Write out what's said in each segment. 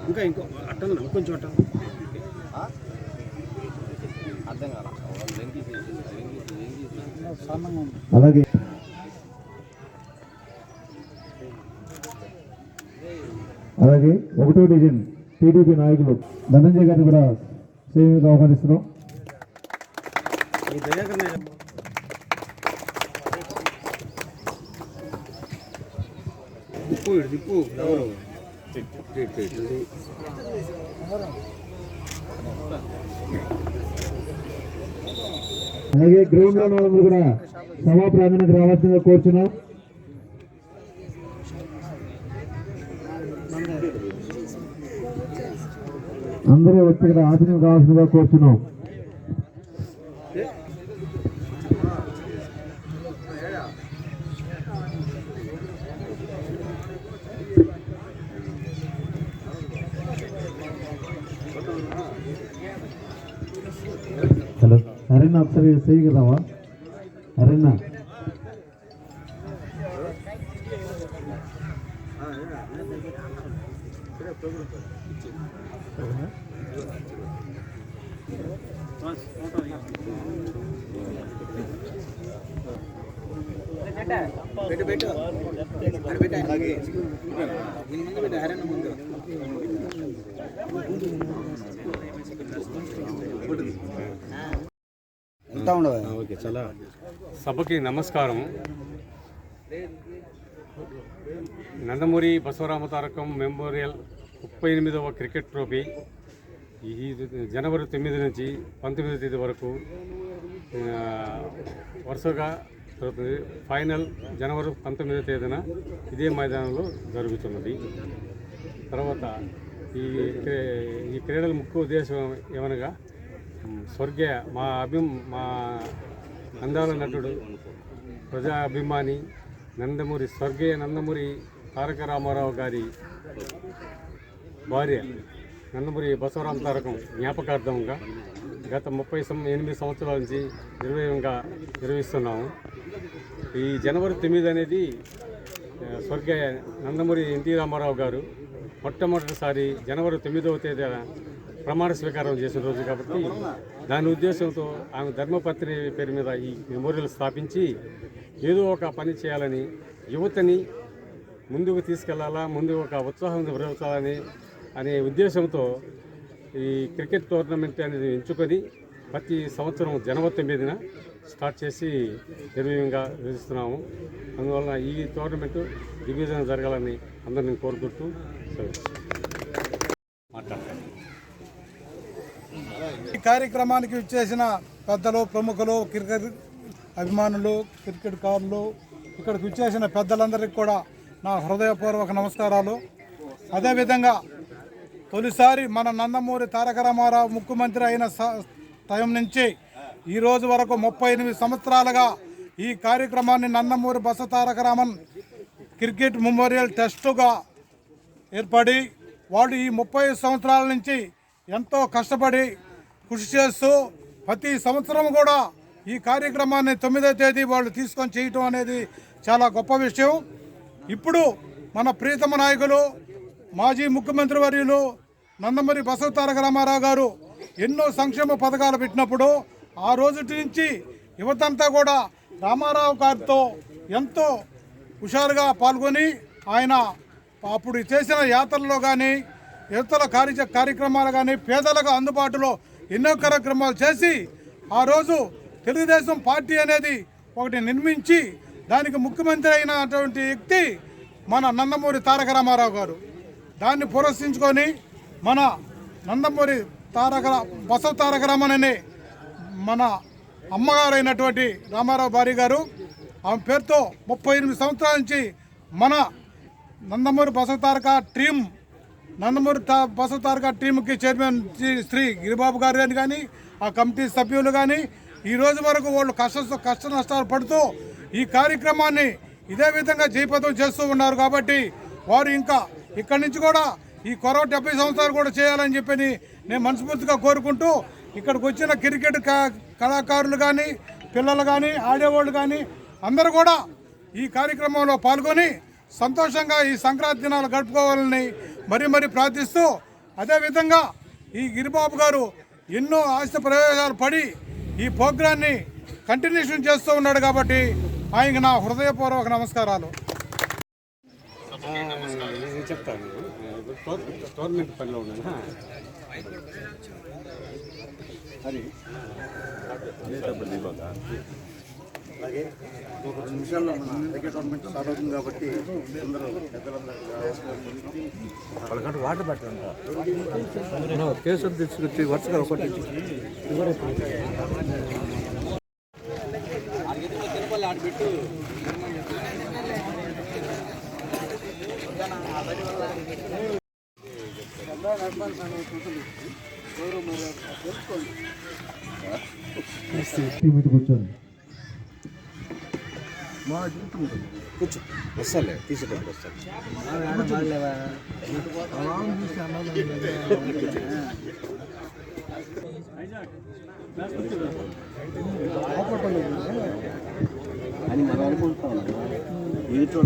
ఇంకా ఇంకో అట్టను కొంచెం అట్ట అలాగే అలాగే 1వ డివిజన్ టీడీపీ నాయకులు ధనంజయ్ గారిని కూడా సేవగా ఆహ్వానిస్తున్నాం. అలాగే గ్రౌండ్ లో వాళ్ళందరూ కూడా సభా ప్రాంగణానికి రావాల్సిందిగా కోరుచున్నాం. అందరూ వచ్చి ఇక్కడ ఆసనం కావాల్సిందిగా కోరుచున్నాం. హలో అరేనా ఒకసారి చేయగలవా అరేనా? సభకి నమస్కారం. Nandamuri బసవరామ Tarakam memorial 38వ cricket trophy ఈ జనవరి 9 నుంచి 19వ తేదీ వరకు వరుసగా జరుగుతుంది. ఫైనల్ జనవరి 19వ తేదీన ఇదే మైదానంలో జరుగుతున్నది. తర్వాత ఈ క్రీడల ముఖ్య ఉద్దేశం ఏమనగా స్వర్గీయ మా అందాల నటుడు ప్రజా అభిమాని స్వర్గీయ నందమూరి తారక రామారావు గారి భార్య నందమూరి బసవరామ తారకం జ్ఞాపకార్థంగా గత 38 సంవత్సరాల నుంచి నిర్వహిస్తున్నాము. ఈ జనవరి 9 అనేది స్వర్గీయ నందమూరి ఎన్టీ రామారావు గారు మొట్టమొదటిసారి జనవరి 9వ తేదీన ప్రమాణ స్వీకారం చేసిన రోజు కాబట్టి దాని ఉద్దేశంతో ఆమె ధర్మపత్ని పేరు మీద ఈ మెమోరియల్ స్థాపించి ఏదో ఒక పని చేయాలని, యువతని ముందుకు తీసుకెళ్లాలా, ముందు ఒక ఉత్సాహం పెరుగుతాలని అనే ఉద్దేశంతో ఈ క్రికెట్ టోర్నమెంట్ అనేది ఎంచుకొని ప్రతి సంవత్సరం జనవరి 9న స్టార్ట్ చేసి నిర్వహంగా నిర్వహిస్తున్నాము. అందువలన ఈ టోర్నమెంట్ దిగ్విజయం జరగాలని అందరిని కోరుకుంటూ మాట్లాడతాను. ఈ కార్యక్రమానికి ఇచ్చేసిన పెద్దలు, ప్రముఖులు, క్రికెట్ అభిమానులు, క్రికెట్ కారులు, ఇక్కడికి ఇచ్చేసిన పెద్దలందరికీ కూడా నా హృదయపూర్వక నమస్కారాలు. అదేవిధంగా తొలిసారి మన నందమూరి తారక రామారావు ముఖ్యమంత్రి అయిన టైం నుంచి ఈ రోజు వరకు 38 సంవత్సరాలుగా ఈ కార్యక్రమాన్ని నందమూరి బస తారక రామన్ క్రికెట్ మెమోరియల్ టెస్టుగా ఏర్పడి వాళ్ళు ఈ 30 సంవత్సరాల నుంచి ఎంతో కష్టపడి కృషి చేస్తూ ప్రతి సంవత్సరం కూడా ఈ కార్యక్రమాన్ని 9వ తేదీ వాళ్ళు తీసుకొని చేయటం అనేది చాలా గొప్ప విషయం. ఇప్పుడు మన ప్రీతమ నాయకులు మాజీ ముఖ్యమంత్రి వర్యులు నందమూరి బసవ తారక రామారావు గారు ఎన్నో సంక్షేమ పథకాలు పెట్టినప్పుడు ఆ రోజు నుంచి యువతంతా కూడా రామారావు గారితో ఎంతో హుషారుగా పాల్గొని ఆయన అప్పుడు చేసిన యాత్రల్లో కానీ యువతల కార్యక్రమాలు కానీ పేదలకు అందుబాటులో ఎన్నో కార్యక్రమాలు చేసి ఆ రోజు తెలుగుదేశం పార్టీ అనేది ఒకటి నిర్మించి దానికి ముఖ్యమంత్రి అయినటువంటి వ్యక్తి మన నందమూరి తారక రామారావు గారు. దాన్ని పురస్కరించుకొని మన నందమూరి బసవ తారక రామన్ అనే మన అమ్మగారు అయినటువంటి రామారావు భార్య గారు ఆమె పేరుతో 38 సంవత్సరాల నుంచి మన నందమూరి బసవ తారక టీంకి చైర్మన్ శ్రీ గిరిబాబు గారు కానీ ఆ కమిటీ సభ్యులు కానీ ఈ రోజు వరకు వాళ్ళు కష్ట నష్టాలు పడుతూ ఈ కార్యక్రమాన్ని ఇదే విధంగా జయప్రదం చేస్తూ ఉన్నారు. కాబట్టి వారు ఇంకా ఇక్కడి నుంచి కూడా ఈ కొరవ 70 సంవత్సరాలు కూడా చేయాలని చెప్పి నేను మనస్ఫూర్తిగా కోరుకుంటూ ఇక్కడికి వచ్చిన క్రికెట్ కళాకారులు కానీ పిల్లలు కానీ ఆడేవాళ్ళు కానీ అందరూ కూడా ఈ కార్యక్రమంలో పాల్గొని సంతోషంగా ఈ సంక్రాంతి దినాలు గడుపుకోవాలని మరీ ప్రార్థిస్తూ, అదేవిధంగా ఈ గిరిబాబు గారు ఎన్నో ఆస్తి ప్రయోజనాలు పడి ఈ ప్రోగ్రాన్ని కంటిన్యూషన్ చేస్తూ ఉన్నాడు కాబట్టి ఆయనకు నా హృదయపూర్వక నమస్కారాలు. నేను చెప్తాను, గవర్నమెంట్ పనిలో ఉన్నాను. అది అలాగే ఒక 2 నిమిషాల్లో మన గవర్నమెంట్ స్టార్ట్ అవుతుంది కాబట్టి అందరూ వాళ్ళకంటే వాటర్ పెట్టండి. కేసులు తీసుకొచ్చి వరుసగా ఒకటి ఆడబెట్టు. మీద కూర్చోండి. కూర్చో, వస్తాలే తీసేటప్పుడు వస్తాను. అని మనం అనుకుంటాం ఎదుటి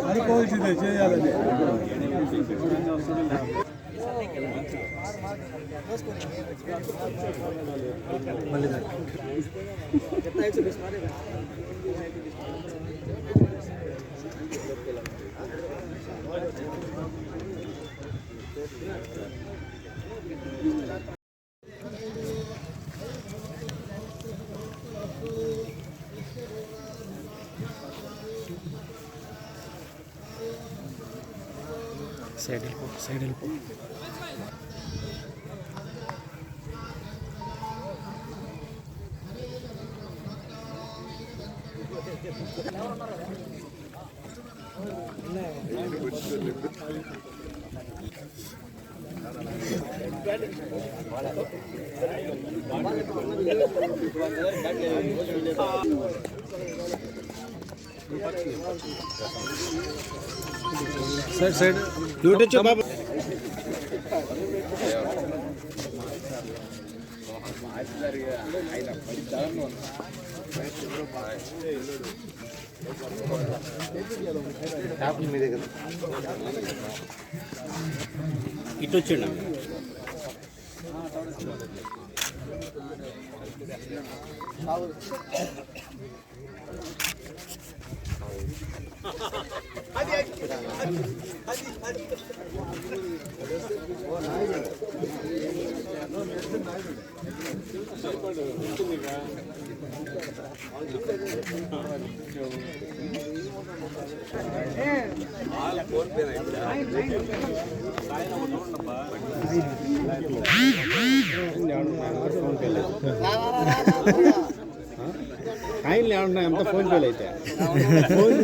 అనుకోవాల్సిందే చేయాలని. సైడ్ వెళ్ళిపో. సైడ్ లూటొచ్చు బాబు. మీదే కదా ఇటు వచ్చండి. కాయిన్లు ఏమన్నా ఎంత ఫోన్ పేలు అయితే ఫోన్